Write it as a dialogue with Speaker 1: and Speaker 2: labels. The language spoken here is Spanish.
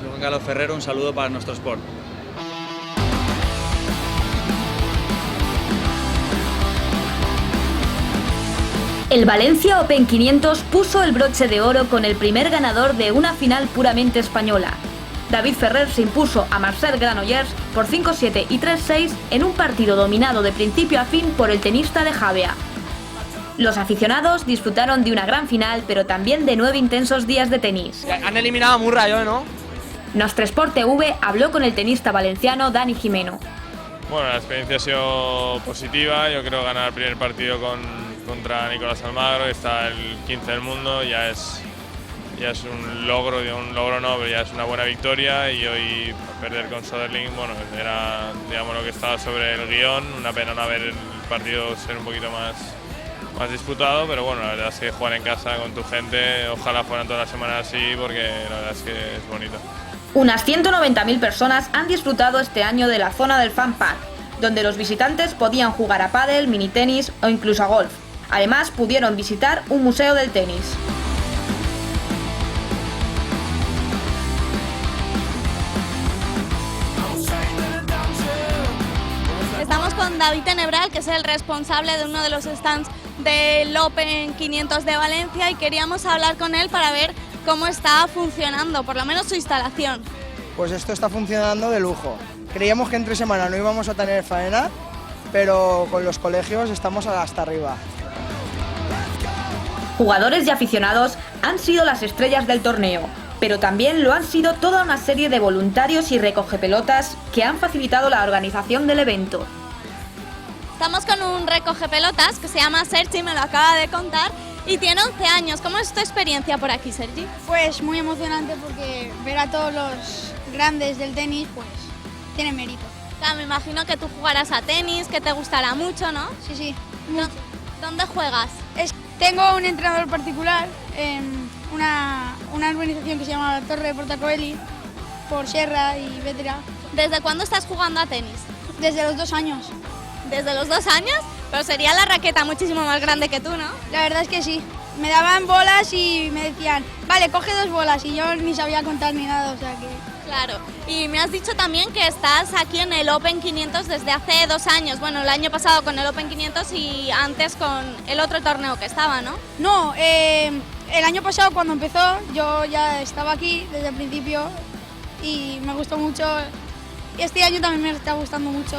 Speaker 1: Soy Juan Carlos Ferrero, un saludo para nuestro sport.
Speaker 2: El Valencia Open 500 puso el broche de oro con el primer ganador de una final puramente española. David Ferrer se impuso a Marcel Granollers por 5-7 y 3-6 en un partido dominado de principio a fin por el tenista de Javea. Los aficionados disfrutaron de una gran final, pero también de 9 intensos días de tenis.
Speaker 3: Han eliminado a Murray hoy, ¿no?
Speaker 2: Nostre Sport TV habló con el tenista valenciano Dani Jimeno.
Speaker 4: Bueno, la experiencia ha sido positiva. Yo creo ganar el primer partido contra Nicolás Almagro, que está el 15 del mundo, ya es un logro, no, pero ya es una buena victoria. Y hoy perder con Soderling, bueno, era, digamos, lo que estaba sobre el guión. Una pena no haber el partido ser un poquito más disputado, pero bueno, la verdad es que jugar en casa con tu gente, ojalá fueran todas las semanas así, porque la verdad es que es bonito.
Speaker 2: Unas 190.000 personas han disfrutado este año de la zona del Fan Park, donde los visitantes podían jugar a pádel, minitenis o incluso a golf. Además, pudieron visitar un museo del tenis.
Speaker 5: Estamos con David Tenebral, que es el responsable de uno de los stands del Open 500 de Valencia, y queríamos hablar con él para ver cómo está funcionando, por lo menos su instalación.
Speaker 6: Pues esto está funcionando de lujo. Creíamos que entre semana no íbamos a tener faena, pero con los colegios estamos hasta arriba.
Speaker 2: Jugadores y aficionados han sido las estrellas del torneo, pero también lo han sido toda una serie de voluntarios y recogepelotas que han facilitado la organización del evento.
Speaker 5: Estamos con un recogepelotas que se llama Sergi, me lo acaba de contar, y tiene 11 años. ¿Cómo es tu experiencia por aquí, Sergi?
Speaker 7: Pues muy emocionante, porque ver a todos los grandes del tenis pues tiene mérito.
Speaker 5: Claro, me imagino que tú jugarás a tenis, que te gustará mucho, ¿no?
Speaker 7: Sí, sí.
Speaker 5: ¿Dónde juegas?
Speaker 7: Tengo un entrenador particular en una organización que se llama Torre de Portacoeli, por Sierra y Vétera.
Speaker 5: ¿Desde cuándo estás jugando a tenis?
Speaker 7: Desde los 2 años.
Speaker 5: ¿Desde los 2 años? Pero sería la raqueta muchísimo más grande que tú, ¿no?
Speaker 7: La verdad es que sí. Me daban bolas y me decían, vale, coge 2 bolas, y yo ni sabía contar ni nada, o sea que...
Speaker 5: Claro. Y me has dicho también que estás aquí en el Open 500 desde hace 2 años. Bueno, el año pasado con el Open 500 y antes con el otro torneo que estaba, ¿no?
Speaker 7: No, el año pasado cuando empezó yo ya estaba aquí desde el principio y me gustó mucho. Y este año también me está gustando mucho.